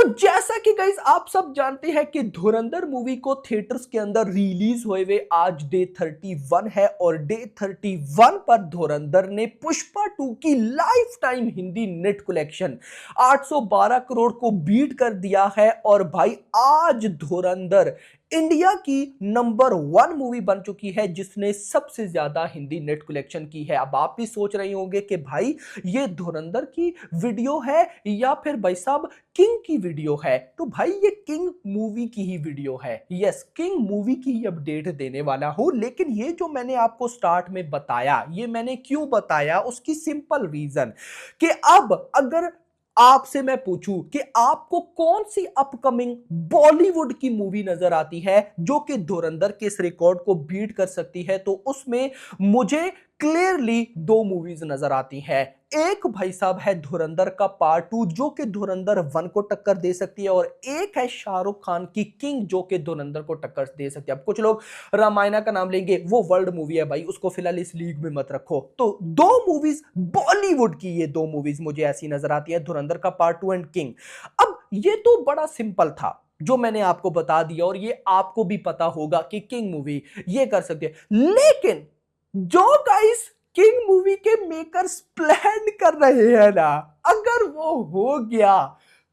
तो जैसा कि गाइस आप सब जानते हैं कि धुरंधर मूवी को थिएटर्स के अंदर रिलीज हुए आज डे 31 है और डे 31 पर धुरंधर ने पुष्पा 2 की life time Hindi net collection 812 crore को बीट कर दिया है। और भाई आज धुरंधर इंडिया की नंबर 1 मूवी बन चुकी है जिसने सबसे ज्यादा हिंदी नेट कलेक्शन की है। अब आप भी सोच रहे होंगे कि भाई ये धुरंधर की वीडियो है या फिर भाई साहब किंग की वीडियो है। तो भाई ये किंग मूवी की ही वीडियो है। यस, किंग मूवी की ही अपडेट देने वाला हूं। लेकिन ये जो मैंने आपको स्टार्ट में बताया, ये मैंने क्यों बताया, उसकी सिंपल रीजन कि अब अगर आपसे मैं पूछूं कि आपको कौन सी अपकमिंग बॉलीवुड की मूवी नजर आती है जो कि धुरंधर के इस रिकॉर्ड को बीट कर सकती है, तो उसमें मुझे क्लियरली 2 मूवीज नजर आती है। एक भाई साहब है धुरंधर का पार्ट 2 जो कि धुरंधर 1 को टक्कर दे सकती है, और एक है शाहरुख खान की किंग जो कि धुरंधर को टक्कर दे सकती है। अब कुछ लोग रामायणा का नाम लेंगे, वो वर्ल्ड मूवी है भाई, उसको फिलहाल इस लीग में मत रखो। तो 2 मूवीज बॉलीवुड की, ये 2 मूवीज मुझे ऐसी नजर आती है, धुरंधर का पार्ट 2 एंड किंग। अब ये तो बड़ा सिंपल था जो मैंने आपको बता दिया, और ये आपको भी पता होगा कि किंग मूवी ये कर सकती है। लेकिन जो गाइस किंग मूवी के मेकर्स प्लान कर रहे हैं ना, अगर वो हो गया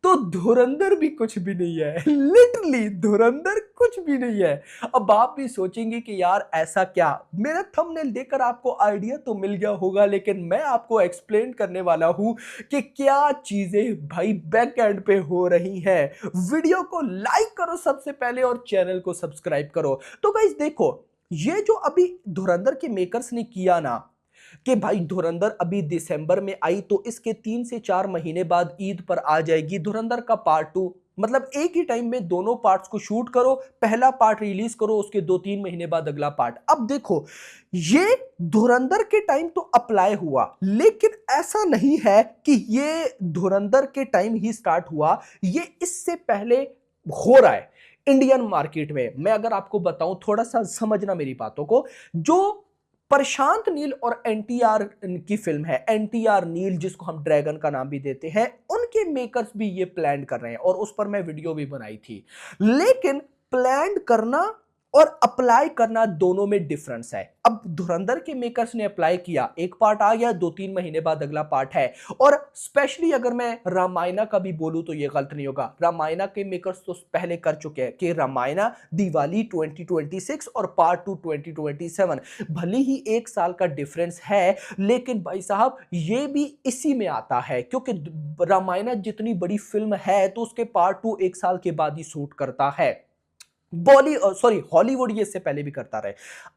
तो धुरंधर भी कुछ भी नहीं है। लिटरली धुरंधर कुछ भी नहीं है। अब आप भी सोचेंगे कि यार ऐसा क्या, मेरा थंबनेल देखकर आपको आइडिया तो मिल गया होगा, लेकिन मैं आपको एक्सप्लेन करने वाला हूं कि क्या चीजें भाई बैक एंड पे हो रही हैं। वीडियो को लाइक करो सबसे पहले और चैनल को सब्सक्राइब करो। तो गाइस देखो, ये जो अभी धुरंधर के मेकर्स ने किया ना कि भाई धुरंधर अभी दिसंबर में आई, तो इसके 3 से 4 महीने बाद ईद पर आ जाएगी धुरंधर का पार्ट 2। मतलब एक ही टाइम में दोनों पार्ट्स को शूट करो, पहला पार्ट रिलीज करो, उसके 2-3 महीने बाद अगला पार्ट। अब देखो, ये धुरंधर के टाइम तो अप्लाई हुआ, लेकिन ऐसा नहीं है कि ये धुरंधर के टाइम ही स्टार्ट हुआ, ये इससे पहले हो रहा है इंडियन मार्केट में। मैं अगर आपको बताऊं, थोड़ा सा समझना मेरी बातों को, जो प्रशांत नील और एनटीआर की फिल्म है, एनटीआर नील जिसको हम ड्रैगन का नाम भी देते हैं, उनके मेकर्स भी ये प्लान कर रहे हैं और उस पर मैं वीडियो भी बनाई थी। लेकिन प्लान करना और अप्लाई करना दोनों में डिफरेंस है। अब धुरंधर के मेकर्स ने अप्लाई किया, एक पार्ट आ गया, 2-3 महीने बाद अगला पार्ट है। और स्पेशली अगर मैं रामायणा का भी बोलूं तो ये गलत नहीं होगा, रामायणा के मेकर्स तो पहले कर चुके हैं कि रामायणा दिवाली 2026 और पार्ट 2 2027। भले ही 1 साल का डिफरेंस है, लेकिन भाई साहब ये भी इसी में आता है, क्योंकि रामायणा जितनी बड़ी फिल्म है तो उसके पार्ट 2 1 साल के बाद ही शूट करता है। हॉलीवुड ये इससे पहले भी करता रहे।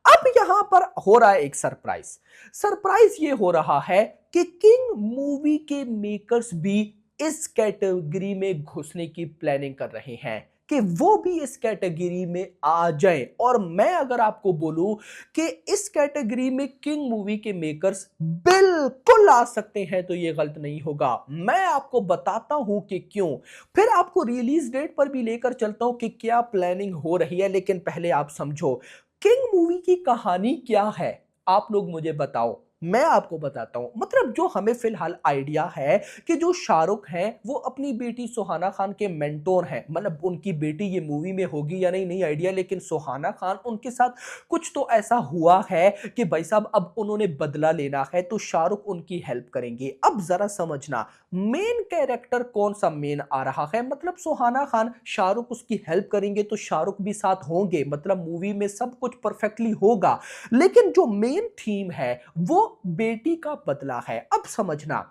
अब यहां पर हो रहा है एक सरप्राइज ये हो रहा है कि किंग मूवी के मेकर्स भी इस कैटेगरी में घुसने की प्लानिंग कर रहे हैं कि वो भी इस कैटेगरी में आ जाएं। और मैं अगर आपको बोलूं कि इस कैटेगरी में किंग मूवी के मेकर्स बिल्कुल आ सकते हैं तो ये गलत नहीं होगा। मैं आपको बताता हूं कि क्यों, फिर आपको रिलीज डेट पर भी लेकर चलता हूं कि क्या प्लानिंग हो रही है। लेकिन पहले आप समझो किंग मूवी की कहानी क्या है, आप लोग मुझे बताओ, मैं आपको बताता हूं। मतलब जो हमें फिलहाल आइडिया है कि जो शाहरुख हैं वो अपनी बेटी सुहाना खान के मेंटोर हैं। मतलब उनकी बेटी ये मूवी में होगी या नहीं, नहीं आइडिया, लेकिन सुहाना खान उनके साथ कुछ तो ऐसा हुआ है कि भाई साहब अब उन्होंने बदला लेना है, तो शाहरुख उनकी हेल्प करेंगे। अब जरा समझना मेन कैरेक्टर कौन सा मेन आ रहा है, मतलब सुहाना खान, शाहरुख उसकी हेल्प करेंगे तो शाहरुख भी साथ होंगे, मतलब मूवी में सब कुछ परफेक्टली होगा। लेकिन जो मेन थीम है वो बेटी का बदला है। अब समझना,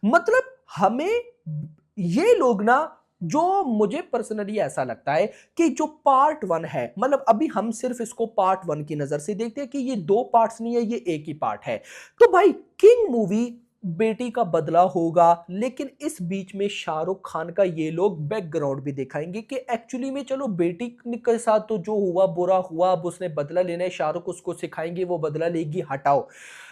मतलब हमें ये लोग ना, जो मुझे पर्सनली ऐसा लगता है कि जो पार्ट 1 है, मतलब अभी हम सिर्फ इसको पार्ट 1 की नजर से देखते हैं कि ये 2 पार्ट्स नहीं है, ये एक ही पार्ट है। तो भाई किंग मूवी बेटी का बदला होगा, लेकिन इस बीच में शाहरुख खान का ये लोग बैकग्राउंड भी दिखाएंगे कि एक्चुअली में चलो बेटी के साथ तो जो हुआ बुरा हुआ, अब उसने बदला लेना है, शाहरुख उसको सिखाएंगे, वो बदला लेगी, हटाओ।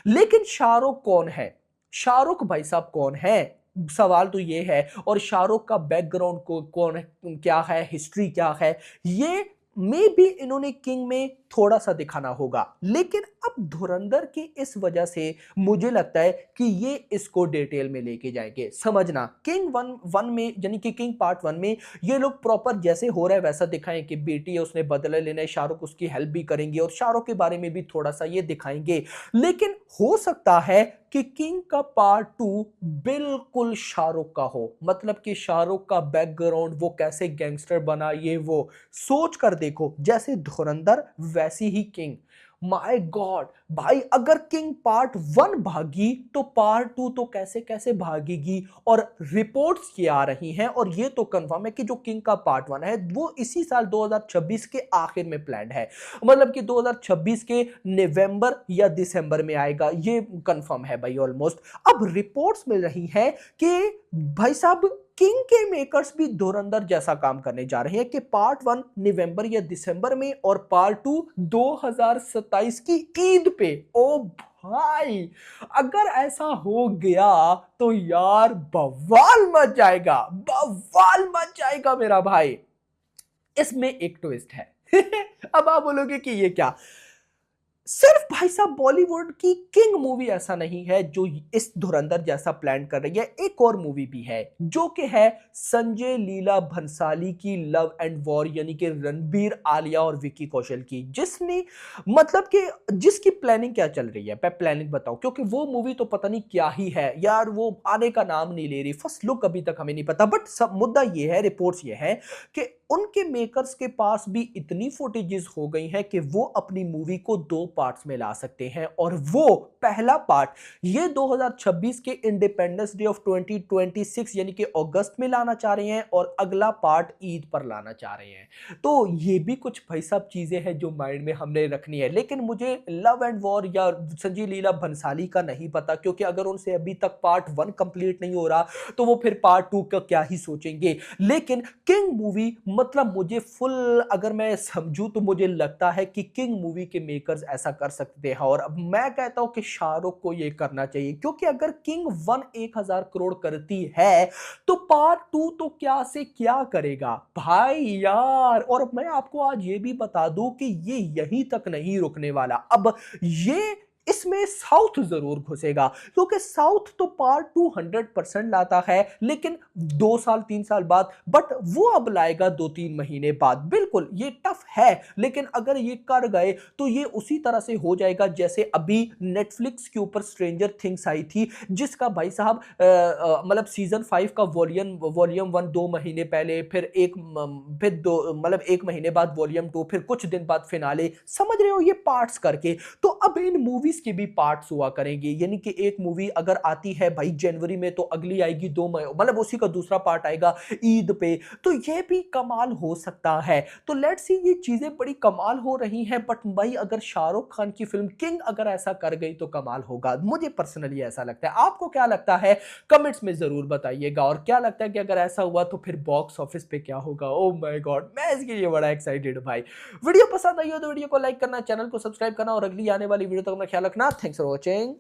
लेकिन शाहरुख कौन है, शाहरुख भाई साहब कौन है, सवाल तो ये है। और शाहरुख का बैकग्राउंड कौन है, क्या है, हिस्ट्री क्या है, ये मे भी इन्होंने किंग में थोड़ा सा दिखाना होगा। लेकिन अब धुरंधर की इस वजह से मुझे लगता है कि ये इसको डिटेल में लेके जाएंगे। समझना, किंग वन वन में यानी कि किंग पार्ट वन में ये लोग प्रॉपर जैसे हो रहा है वैसा दिखाएं कि बेटी है उसने बदला लेना है, शाहरुख उसकी हेल्प भी करेंगे और शाहरुख के बारे में भी थोड़ा सा ये दिखाएंगे। लेकिन हो सकता है कि किंग का पार्ट टू बिल्कुल शाहरुख का हो, मतलब कि शाहरुख का बैकग्राउंड, वो कैसे गैंगस्टर बना, ये वो सोच कर देखो, जैसे धुरंधर वैसी ही किंग। माय गॉड भाई, अगर किंग पार्ट वन भागी तो पार्ट टू तो कैसे कैसे भागेगी। और रिपोर्ट्स ये आ रही हैं और ये तो कंफर्म है कि जो किंग का पार्ट वन है वो इसी साल 2026 के आखिर में प्लान्ड है, मतलब कि 2026 के नवंबर या दिसंबर में आएगा, ये कंफर्म है भाई ऑलमोस्ट। अब रिपोर्ट्स मिल रही हैं कि भाई साहब किंग के मेकर्स भी धुरंधर जैसा काम करने जा रहे हैं कि पार्ट वन नवंबर या दिसंबर में और पार्ट टू 2027 की ईद पे। ओ भाई, अगर ऐसा हो गया तो यार बवाल मच जाएगा, बवाल मच जाएगा मेरा भाई। इसमें एक ट्विस्ट है। अब आप बोलोगे कि ये क्या, सिर्फ भाई साहब बॉलीवुड की किंग मूवी ऐसा नहीं है जो इस धुरंधर जैसा प्लान कर रही है, एक और मूवी भी है जो कि है संजय लीला भंसाली की लव एंड वॉर, यानी कि रणबीर आलिया और विकी कौशल की, जिसने मतलब कि जिसकी प्लानिंग क्या चल रही है, मैं प्लानिंग बताऊं क्योंकि वो मूवी तो पता नहीं क्या ही है यार, वो आने का नाम नहीं ले रही, फर्स्ट लुक अभी तक हमें नहीं पता। बट सब मुद्दा ये है, रिपोर्ट्स ये है कि उनके मेकर्स के पास भी इतनी फुटेजेस हो गई हैं कि वो अपनी मूवी को दो पार्ट्स में ला सकते हैं। और वो पहला पार्ट ये 2026 के इंडिपेंडेंस डे ऑफ 2026 यानी कि अगस्त में लाना चाह रहे हैं और अगला पार्ट ईद पर लाना चाह रहे हैं। तो ये भी कुछ भाई साहब चीजें हैं जो माइंड में हमने रखनी है। लेकिन मुझे लव एंड वॉर या संजय लीला भंसाली का नहीं पता, क्योंकि अगर उनसे अभी तक पार्ट वन कंप्लीट नहीं हो रहा तो वो फिर पार्ट टू का क्या ही सोचेंगे। लेकिन किंग मूवी मतलब मुझे फुल, अगर मैं समझूं तो मुझे लगता है कि किंग मूवी के मेकर्स ऐसा कर सकते हैं। और अब मैं कहता हूं कि शाहरुख को यह करना चाहिए, क्योंकि अगर किंग वन 1000 करोड़ करती है तो पार्ट टू तो क्या से क्या करेगा भाई यार। और मैं आपको आज ये भी बता दूं कि ये यहीं तक नहीं रुकने वाला, अब ये इसमें साउथ जरूर घुसेगा, क्योंकि साउथ तो पार्ट 200% लाता है लेकिन 2 साल 3 साल बाद, बट वो अब लाएगा 2-3 महीने बाद। बिल्कुल ये टफ है, लेकिन अगर ये कर गए तो ये उसी तरह से हो जाएगा जैसे अभी नेटफ्लिक्स के ऊपर स्ट्रेंजर थिंग्स आई थी, जिसका भाई साहब मतलब सीजन 5 का वॉल्यूम 1 2 महीने पहले, फिर दो मतलब 1 महीने बाद वॉल्यूम 2, फिर कुछ दिन बाद फिनाले, समझ रहे हो, ये पार्ट्स करके। तो अब इन मूवीज के भी पार्ट्स हुआ करेंगे, यानी कि एक मूवी अगर आती है भाई जनवरी में तो अगली आएगी मतलब उसी का दूसरा पार्ट आएगा ईद पे। तो ये भी कमाल हो सकता है। तो लेट्स सी, ये चीजें बड़ी कमाल हो रही हैं। बट भाई अगर शाहरुख खान की फिल्म किंग अगर ऐसा कर गई तो कमाल होगा, मुझे पर्सनली ऐसा लगता है। आपको क्या लगता है कमेंट्स में जरूर बताइएगा। और क्या लगता है कि अगर ऐसा हुआ तो फिर बॉक्स ऑफिस पे क्या होगा। ओ माय गॉड, मैं इसके लिए बड़ा एक्साइटेड भाई। वीडियो पसंद आई हो तो वीडियो को लाइक करना, चैनल को सब्सक्राइब करना और अगली आने वाली वीडियो तक अपना ख्याल रखना। Thanks for watching.